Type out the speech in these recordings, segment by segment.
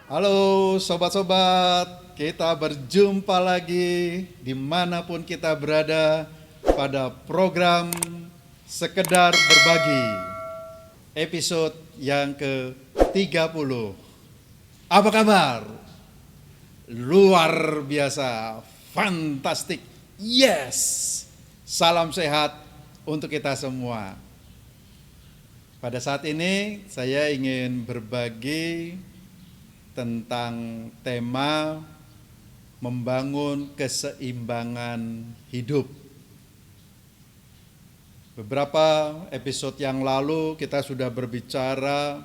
Halo sobat-sobat, kita berjumpa lagi dimanapun kita berada pada program Sekedar Berbagi, episode yang ke-30. Apa kabar? Luar biasa, fantastik, yes! Salam sehat untuk kita semua. Pada saat ini saya ingin berbagi tentang tema membangun keseimbangan hidup. Beberapa episode yang lalu kita sudah berbicara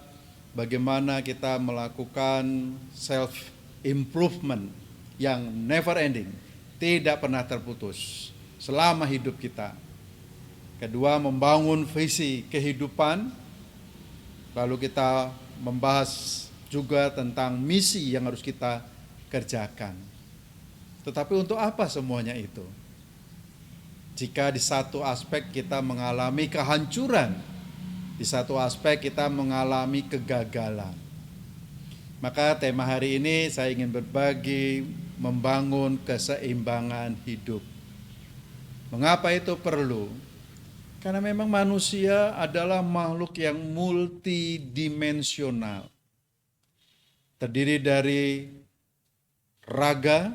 bagaimana kita melakukan self improvement yang never ending, tidak pernah terputus selama hidup kita. Kedua, membangun visi kehidupan. Lalu kita membahas juga tentang misi yang harus kita kerjakan. Tetapi untuk apa semuanya itu? Jika di satu aspek kita mengalami kehancuran, di satu aspek kita mengalami kegagalan. Maka tema hari ini saya ingin berbagi membangun keseimbangan hidup. Mengapa itu perlu? Karena memang manusia adalah makhluk yang multidimensional. Terdiri dari raga,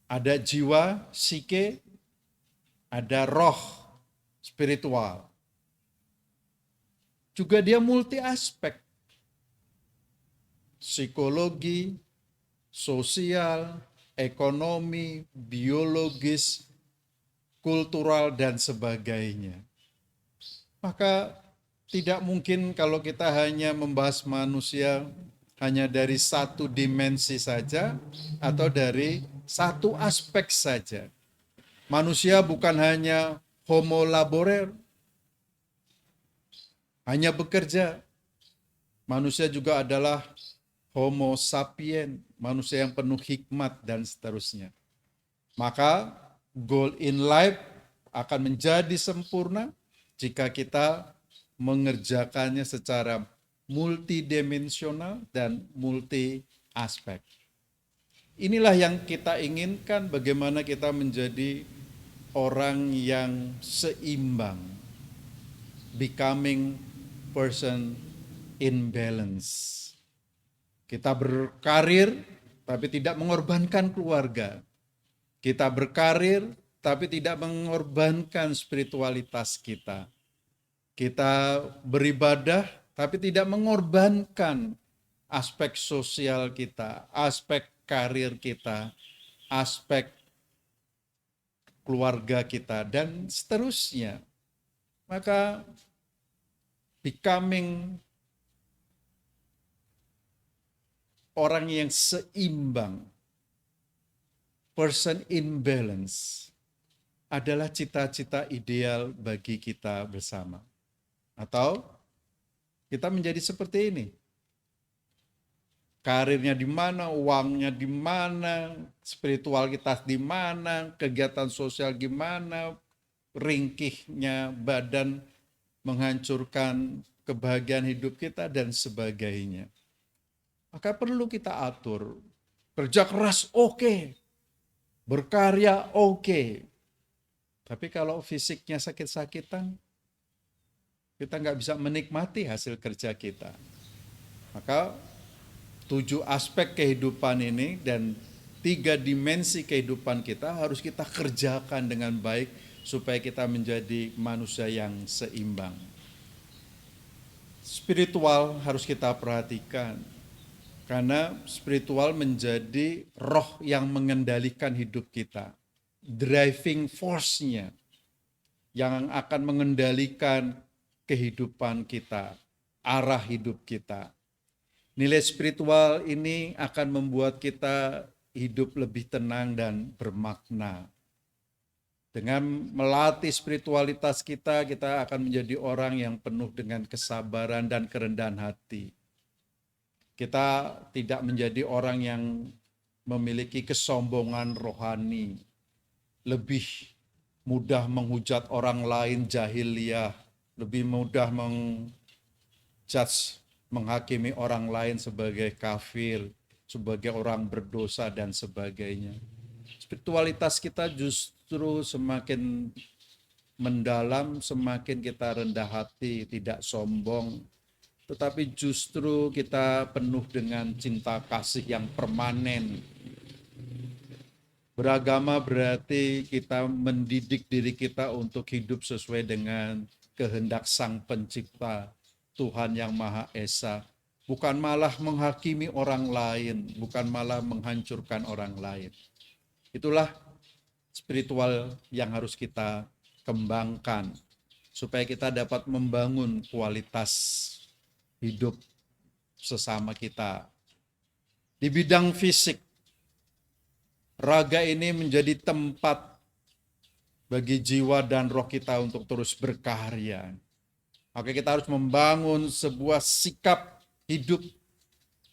ada jiwa, psike, ada roh, spiritual. Juga dia multi aspek. Psikologi, sosial, ekonomi, biologis, kultural, dan sebagainya. Maka tidak mungkin kalau kita hanya membahas manusia hanya dari satu dimensi saja atau dari satu aspek saja. Manusia bukan hanya homo laborer, hanya bekerja. Manusia juga adalah homo sapien, manusia yang penuh hikmat dan seterusnya. Maka goal in life akan menjadi sempurna jika kita mengerjakannya secara multidimensional dan multi aspek. Inilah yang kita inginkan, bagaimana kita menjadi orang yang seimbang, becoming person in balance. Kita berkarir tapi tidak mengorbankan keluarga. Kita berkarir tapi tidak mengorbankan spiritualitas kita. Kita beribadah tapi tidak mengorbankan aspek sosial kita, aspek karir kita, aspek keluarga kita, dan seterusnya. Maka becoming orang yang seimbang, person in balance, adalah cita-cita ideal bagi kita bersama. Atau kita menjadi seperti ini. Karirnya di mana, uangnya di mana, spiritualitas di mana, kegiatan sosial gimana, ringkihnya badan menghancurkan kebahagiaan hidup kita dan sebagainya. Maka perlu kita atur. Kerja keras oke. Berkarya oke. Tapi kalau fisiknya sakit-sakitan, kita nggak bisa menikmati hasil kerja kita. Maka 7 aspek kehidupan ini dan 3 dimensi kehidupan kita harus kita kerjakan dengan baik supaya kita menjadi manusia yang seimbang. Spiritual harus kita perhatikan, karena spiritual menjadi roh yang mengendalikan hidup kita, driving force-nya yang akan mengendalikan kehidupan kita, arah hidup kita. Nilai spiritual ini akan membuat kita hidup lebih tenang dan bermakna. Dengan melatih spiritualitas kita, kita akan menjadi orang yang penuh dengan kesabaran dan kerendahan hati. Kita tidak menjadi orang yang memiliki kesombongan rohani, lebih mudah menghujat orang lain jahiliyah, lebih mudah menjudge menghakimi orang lain sebagai kafir, sebagai orang berdosa dan sebagainya. Spiritualitas kita justru semakin mendalam, semakin kita rendah hati, tidak sombong, tetapi justru kita penuh dengan cinta kasih yang permanen. Beragama berarti kita mendidik diri kita untuk hidup sesuai dengan kehendak Sang Pencipta, Tuhan yang Maha Esa. Bukan malah menghakimi orang lain, bukan malah menghancurkan orang lain. Itulah spiritual yang harus kita kembangkan, supaya kita dapat membangun kualitas hidup sesama kita. Di bidang fisik, raga ini menjadi tempat bagi jiwa dan roh kita untuk terus berkarya. Maka kita harus membangun sebuah sikap hidup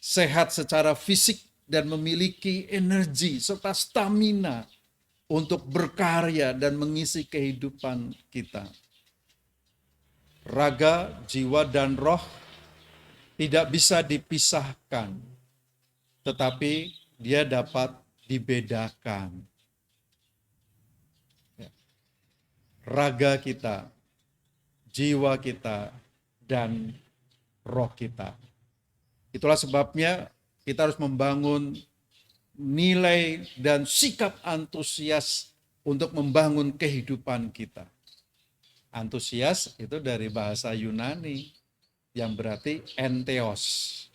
sehat secara fisik dan memiliki energi serta stamina untuk berkarya dan mengisi kehidupan kita. Raga, jiwa, dan roh tidak bisa dipisahkan, tetapi dia dapat dibedakan. Raga kita, jiwa kita, dan roh kita. Itulah sebabnya kita harus membangun nilai dan sikap antusias untuk membangun kehidupan kita. Antusias itu dari bahasa Yunani yang berarti entheos.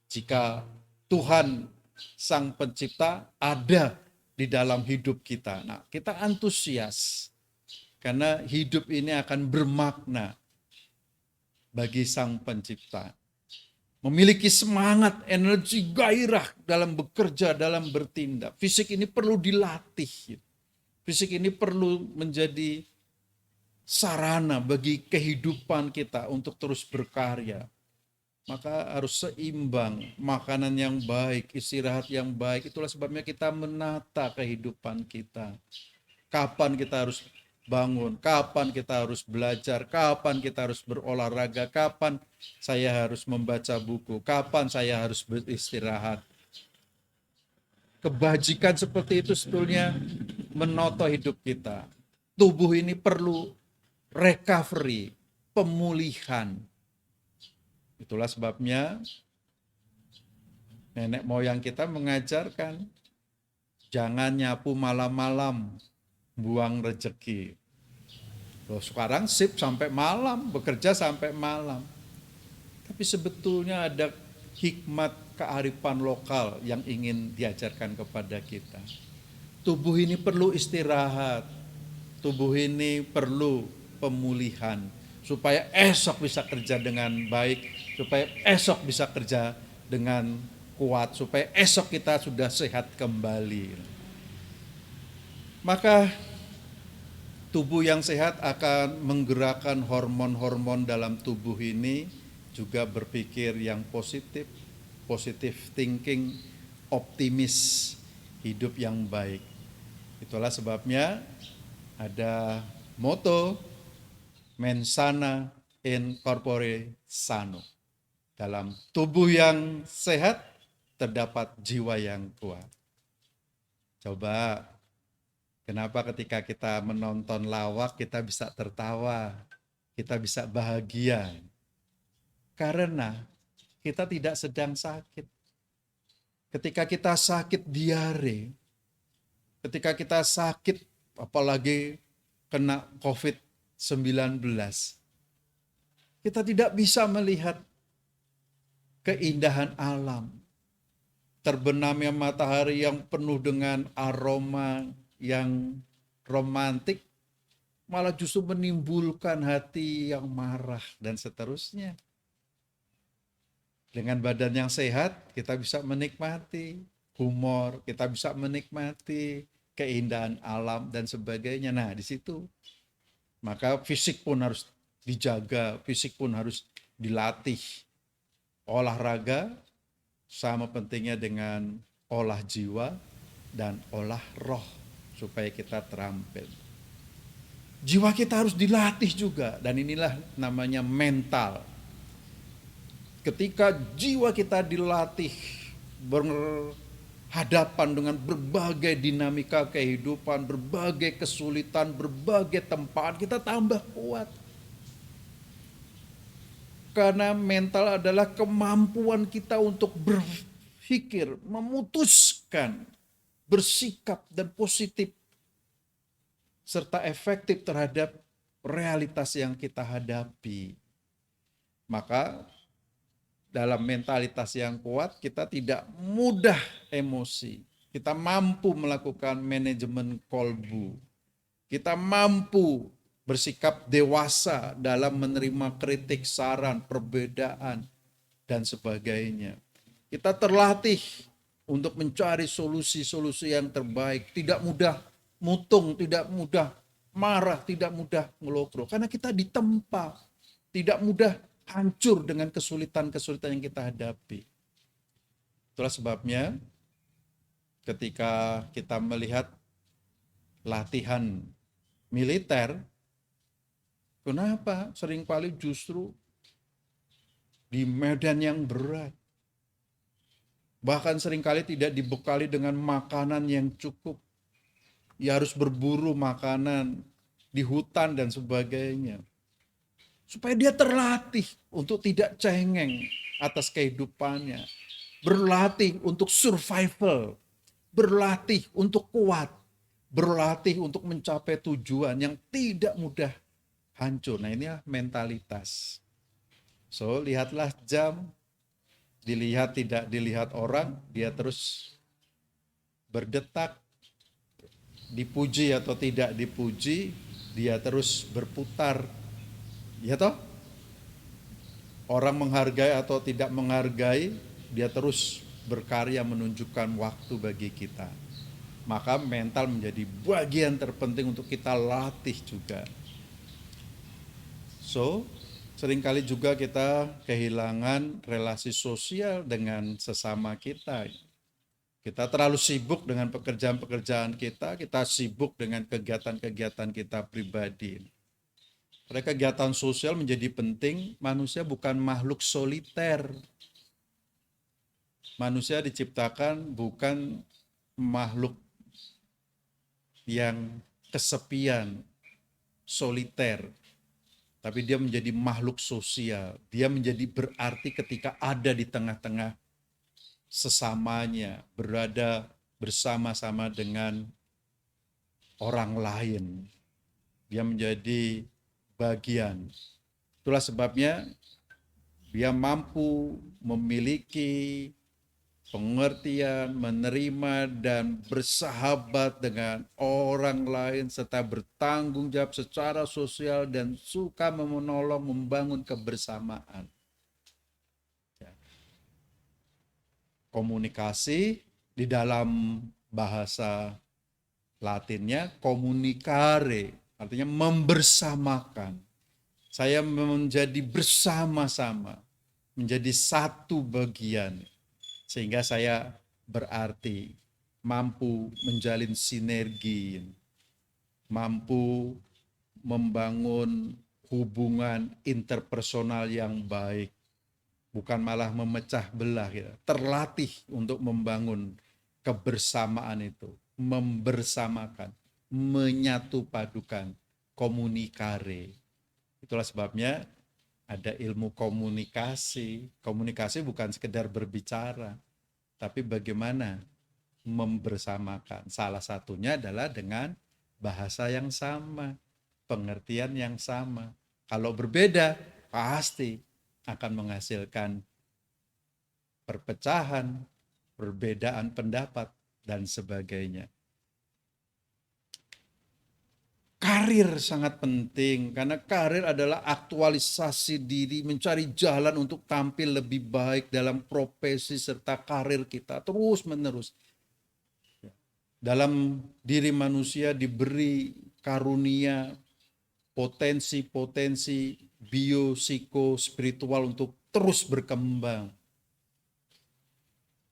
Jika Tuhan Sang Pencipta ada di dalam hidup kita. Nah, kita antusias karena hidup ini akan bermakna bagi Sang Pencipta. Memiliki semangat, energi, gairah dalam bekerja, dalam bertindak. Fisik ini perlu dilatih. Fisik ini perlu menjadi sarana bagi kehidupan kita untuk terus berkarya. Maka harus seimbang, makanan yang baik, istirahat yang baik. Itulah sebabnya kita menata kehidupan kita. Kapan kita harus bangun, kapan kita harus belajar, kapan kita harus berolahraga, kapan saya harus membaca buku, kapan saya harus beristirahat. Kebajikan seperti itu sebetulnya menoto hidup kita. Tubuh ini perlu recovery, pemulihan. Itulah sebabnya nenek moyang kita mengajarkan jangan nyapu malam-malam, buang rezeki. Loh, sekarang sip sampai malam, bekerja sampai malam. Tapi sebetulnya ada hikmat kearifan lokal yang ingin diajarkan kepada kita. Tubuh ini perlu istirahat, tubuh ini perlu pemulihan, supaya esok bisa kerja dengan baik, supaya esok bisa kerja dengan kuat, supaya esok kita sudah sehat kembali. Maka tubuh yang sehat akan menggerakkan hormon-hormon dalam tubuh ini juga berpikir yang positif, positive thinking, optimis, hidup yang baik. Itulah sebabnya ada moto mens sana in corpore sano. Dalam tubuh yang sehat terdapat jiwa yang kuat. Coba, kenapa ketika kita menonton lawak kita bisa tertawa, kita bisa bahagia? Karena kita tidak sedang sakit. Ketika kita sakit diare, ketika kita sakit apalagi kena COVID-19, kita tidak bisa melihat keindahan alam. Terbenamnya matahari yang penuh dengan aroma yang romantik, malah justru menimbulkan hati yang marah dan seterusnya. Dengan badan yang sehat, kita bisa menikmati humor, kita bisa menikmati keindahan alam dan sebagainya. Nah, di situ maka fisik pun harus dijaga, fisik pun harus dilatih. Olahraga sama pentingnya dengan olah jiwa dan olah roh supaya kita terampil. Jiwa kita harus dilatih juga, dan inilah namanya mental. Ketika jiwa kita dilatih berhadapan dengan berbagai dinamika kehidupan, berbagai kesulitan, berbagai tempaan, kita tambah kuat. Karena mental adalah kemampuan kita untuk berpikir, memutuskan, bersikap dan positif serta efektif terhadap realitas yang kita hadapi. Maka dalam mentalitas yang kuat kita tidak mudah emosi. Kita mampu melakukan manajemen kolbu. Kita mampu bersikap dewasa dalam menerima kritik, saran, perbedaan, dan sebagainya. Kita terlatih untuk mencari solusi-solusi yang terbaik. Tidak mudah mutung, tidak mudah marah, tidak mudah ngelokro. Karena kita ditempa, tidak mudah hancur dengan kesulitan-kesulitan yang kita hadapi. Itulah sebabnya ketika kita melihat latihan militer, kenapa seringkali justru di medan yang berat, bahkan seringkali tidak dibekali dengan makanan yang cukup, ya harus berburu makanan di hutan dan sebagainya, supaya dia terlatih untuk tidak cengeng atas kehidupannya, berlatih untuk survival, berlatih untuk kuat, berlatih untuk mencapai tujuan yang tidak mudah hancur. Nah, ini mentalitas. So, lihatlah jam, dilihat tidak dilihat orang, dia terus berdetak, dipuji atau tidak dipuji, dia terus berputar. Ya toh? Orang menghargai atau tidak menghargai, dia terus berkarya menunjukkan waktu bagi kita. Maka mental menjadi bagian terpenting untuk kita latih juga. So, seringkali juga kita kehilangan relasi sosial dengan sesama kita. Kita terlalu sibuk dengan pekerjaan-pekerjaan kita sibuk dengan kegiatan-kegiatan kita pribadi. Pada kegiatan sosial menjadi penting, manusia bukan makhluk soliter. Manusia diciptakan bukan makhluk yang kesepian, soliter. Tapi dia menjadi makhluk sosial. Dia menjadi berarti ketika ada di tengah-tengah sesamanya, berada bersama-sama dengan orang lain. Dia menjadi bagian. Itulah sebabnya dia mampu memiliki pengertian, menerima dan bersahabat dengan orang lain serta bertanggung jawab secara sosial dan suka menolong, membangun kebersamaan. Komunikasi di dalam bahasa Latinnya communicare, artinya membersamakan. Saya menjadi bersama-sama, menjadi satu bagian, sehingga saya berarti mampu menjalin sinergi, mampu membangun hubungan interpersonal yang baik, bukan malah memecah belah, ya. Terlatih untuk membangun kebersamaan itu, membersamakan, menyatu padukan, komunikare. Itulah sebabnya ada ilmu komunikasi. Komunikasi bukan sekedar berbicara, tapi bagaimana membersamakan. Salah satunya adalah dengan bahasa yang sama, pengertian yang sama. Kalau berbeda, pasti akan menghasilkan perpecahan, perbedaan pendapat, dan sebagainya. Karir sangat penting, karena karir adalah aktualisasi diri, mencari jalan untuk tampil lebih baik dalam profesi serta karir kita terus-menerus. Dalam diri manusia diberi karunia, potensi-potensi bio, psiko, spiritual untuk terus berkembang.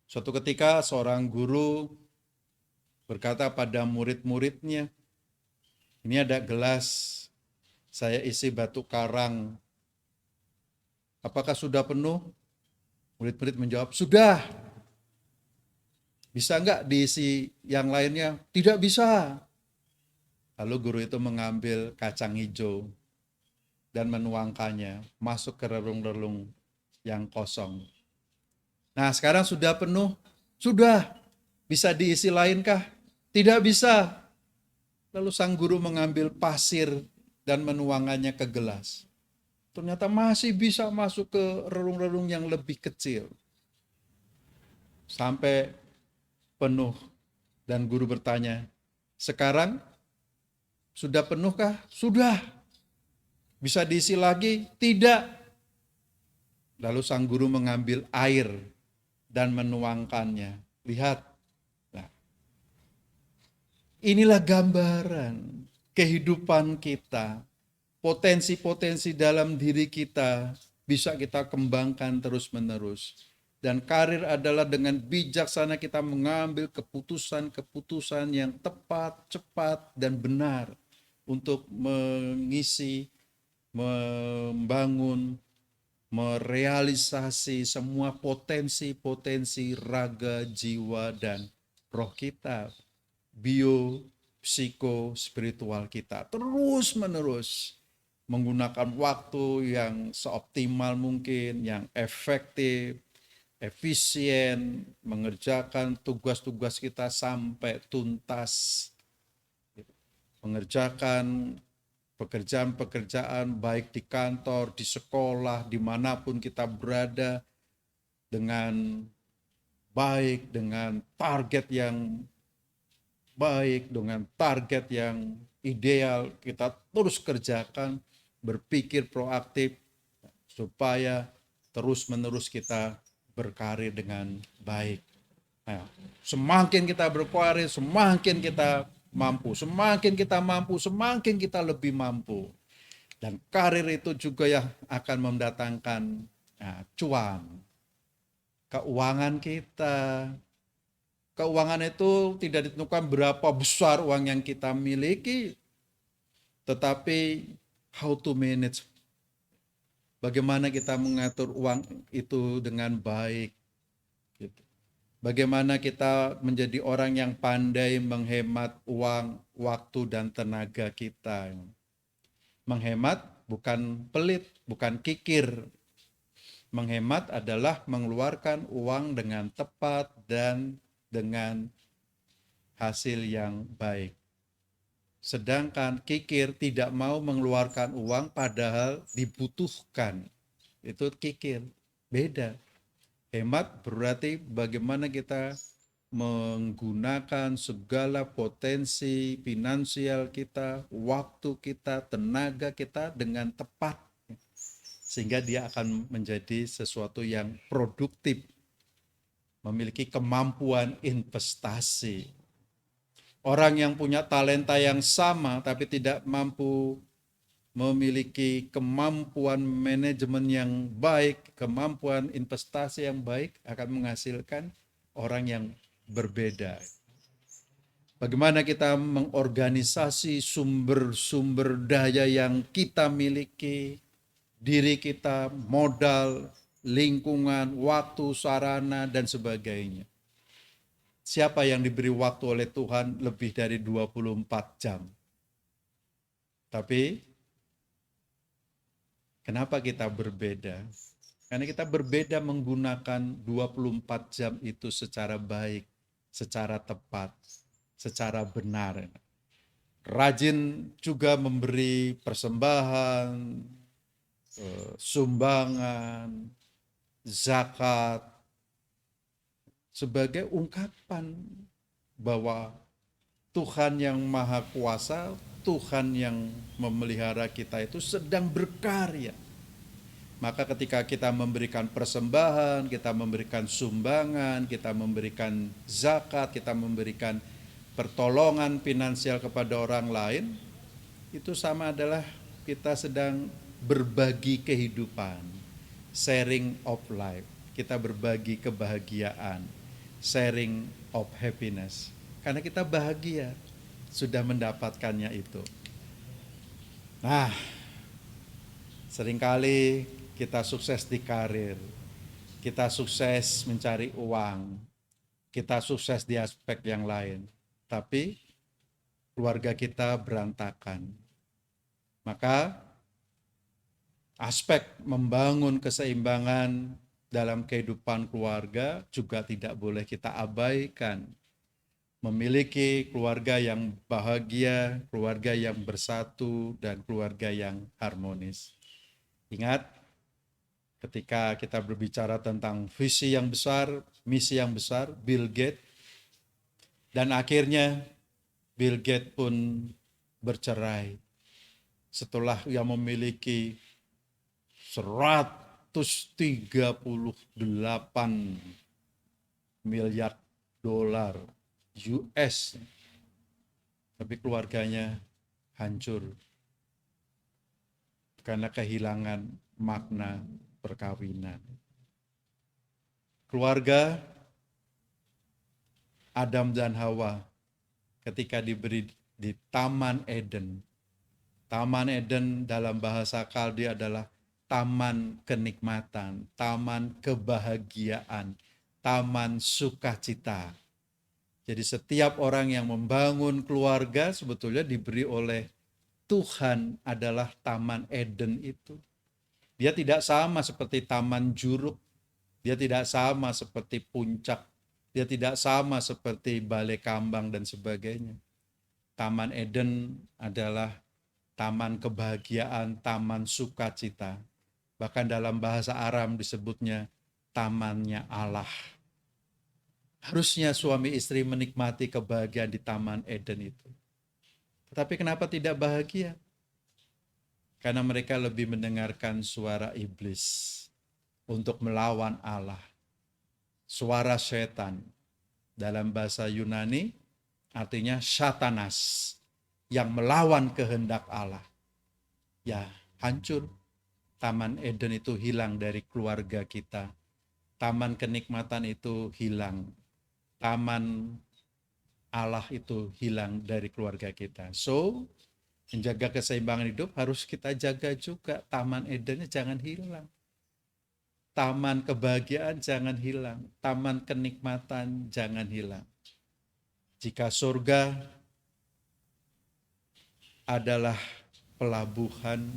Suatu ketika seorang guru berkata pada murid-muridnya, ini ada gelas, saya isi batu karang. Apakah sudah penuh? Murid-murid menjawab, sudah. Bisa enggak diisi yang lainnya? Tidak bisa. Lalu guru itu mengambil kacang hijau dan menuangkannya masuk ke relung-relung yang kosong. Nah, sekarang sudah penuh? Sudah. Bisa diisi lainkah? Tidak bisa. Lalu sang guru mengambil pasir dan menuangkannya ke gelas. Ternyata masih bisa masuk ke relung-relung yang lebih kecil. Sampai penuh. Dan guru bertanya, sekarang sudah penuhkah? Sudah. Bisa diisi lagi? Tidak. Lalu sang guru mengambil air dan menuangkannya. Lihat. Nah, inilah gambaran kehidupan kita. Potensi-potensi dalam diri kita bisa kita kembangkan terus-menerus. Dan karir adalah dengan bijaksana kita mengambil keputusan-keputusan yang tepat, cepat, dan benar untuk mengisi, membangun, merealisasi semua potensi-potensi raga, jiwa, dan roh kita, bio, psiko, spiritual kita, terus-menerus menggunakan waktu yang seoptimal mungkin, yang efektif, efisien, mengerjakan tugas-tugas kita sampai tuntas, mengerjakan pekerjaan-pekerjaan baik di kantor, di sekolah, dimanapun kita berada dengan baik, dengan target yang baik, dengan target yang ideal, kita terus kerjakan, berpikir proaktif supaya terus-menerus kita berkarir dengan baik. Nah, semakin kita berkarir, semakin kita mampu, semakin kita mampu, semakin kita lebih mampu. Dan karir itu juga yang akan mendatangkan cuan. Keuangan kita. Keuangan itu tidak ditentukan berapa besar uang yang kita miliki, tetapi how to manage. Bagaimana kita mengatur uang itu dengan baik. Bagaimana kita menjadi orang yang pandai menghemat uang, waktu, dan tenaga kita. Menghemat bukan pelit, bukan kikir. Menghemat adalah mengeluarkan uang dengan tepat dan dengan hasil yang baik. Sedangkan kikir tidak mau mengeluarkan uang padahal dibutuhkan. Itu kikir, beda. Hemat berarti bagaimana kita menggunakan segala potensi finansial kita, waktu kita, tenaga kita dengan tepat. Sehingga dia akan menjadi sesuatu yang produktif, memiliki kemampuan investasi. Orang yang punya talenta yang sama tapi tidak mampu memiliki kemampuan manajemen yang baik, kemampuan investasi yang baik akan menghasilkan orang yang berbeda. Bagaimana kita mengorganisasi sumber-sumber daya yang kita miliki, diri kita, modal, lingkungan, waktu, sarana, dan sebagainya. Siapa yang diberi waktu oleh Tuhan lebih dari 24 jam? Tapi kenapa kita berbeda? Karena kita berbeda menggunakan 24 jam itu secara baik, secara tepat, secara benar. Rajin juga memberi persembahan, sumbangan, zakat, sebagai ungkapan bahwa Tuhan yang Maha Kuasa, Tuhan yang memelihara kita itu sedang berkarya. Maka ketika kita memberikan persembahan, kita memberikan sumbangan, kita memberikan zakat, kita memberikan pertolongan finansial kepada orang lain, itu sama adalah kita sedang berbagi kehidupan, sharing of life. Kita berbagi kebahagiaan, sharing of happiness. Karena kita bahagia sudah mendapatkannya itu. Nah, seringkali kita sukses di karir, kita sukses mencari uang, kita sukses di aspek yang lain, tapi keluarga kita berantakan. Maka aspek membangun keseimbangan dalam kehidupan keluarga juga tidak boleh kita abaikan. Memiliki keluarga yang bahagia, keluarga yang bersatu, dan keluarga yang harmonis. Ingat, ketika kita berbicara tentang visi yang besar, misi yang besar, Bill Gates, dan akhirnya Bill Gates pun bercerai setelah ia memiliki 138 miliar dolar US, tapi keluarganya hancur karena kehilangan makna perkawinan. Keluarga Adam dan Hawa ketika diberi di Taman Eden. Taman Eden dalam bahasa Kaldi adalah taman kenikmatan, taman kebahagiaan, taman sukacita. Jadi setiap orang yang membangun keluarga sebetulnya diberi oleh Tuhan adalah Taman Eden itu. Dia tidak sama seperti Taman Juruk, dia tidak sama seperti Puncak, dia tidak sama seperti Balai Kambang dan sebagainya. Taman Eden adalah taman kebahagiaan, taman sukacita. Bahkan dalam bahasa Aram disebutnya tamannya Allah. Harusnya suami istri menikmati kebahagiaan di Taman Eden itu. Tetapi kenapa tidak bahagia? Karena mereka lebih mendengarkan suara iblis untuk melawan Allah. Suara setan dalam bahasa Yunani artinya Satanas yang melawan kehendak Allah. Ya, hancur. Taman Eden itu hilang dari keluarga kita. Taman kenikmatan itu hilang. Taman Allah itu hilang dari keluarga kita. So, menjaga keseimbangan hidup harus kita jaga juga. Taman Edennya jangan hilang. Taman kebahagiaan jangan hilang. Taman kenikmatan jangan hilang. Jika surga adalah pelabuhan,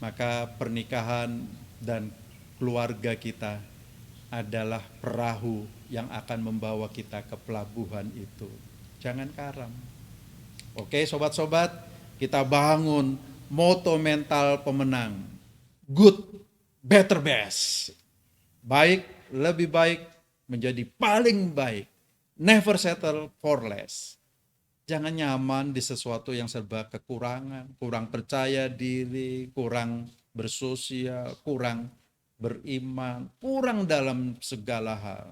maka pernikahan dan keluarga kita adalah perahu yang akan membawa kita ke pelabuhan itu. Jangan karam. Oke, sobat-sobat, kita bangun moto mental pemenang. Good, better, best. Baik, lebih baik, menjadi paling baik. Never settle for less. Jangan nyaman di sesuatu yang serba kekurangan, kurang percaya diri, kurang bersosial, kurang beriman, kurang dalam segala hal.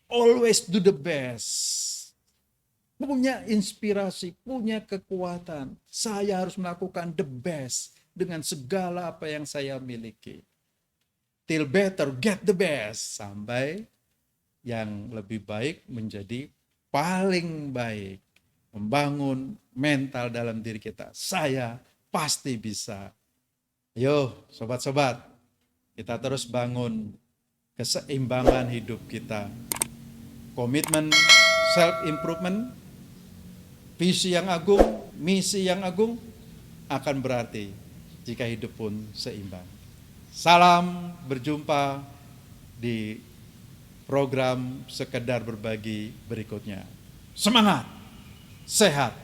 Always do the best. Punya inspirasi, punya kekuatan. Saya harus melakukan the best dengan segala apa yang saya miliki. Till better, get the best. Sampai yang lebih baik menjadi paling baik. Membangun mental dalam diri kita. Saya pasti bisa. Yo, sobat-sobat, kita terus bangun keseimbangan hidup kita. Komitmen self-improvement, visi yang agung, misi yang agung akan berarti jika hidup pun seimbang. Salam, berjumpa di program Sekedar Berbagi berikutnya. Semangat, sehat,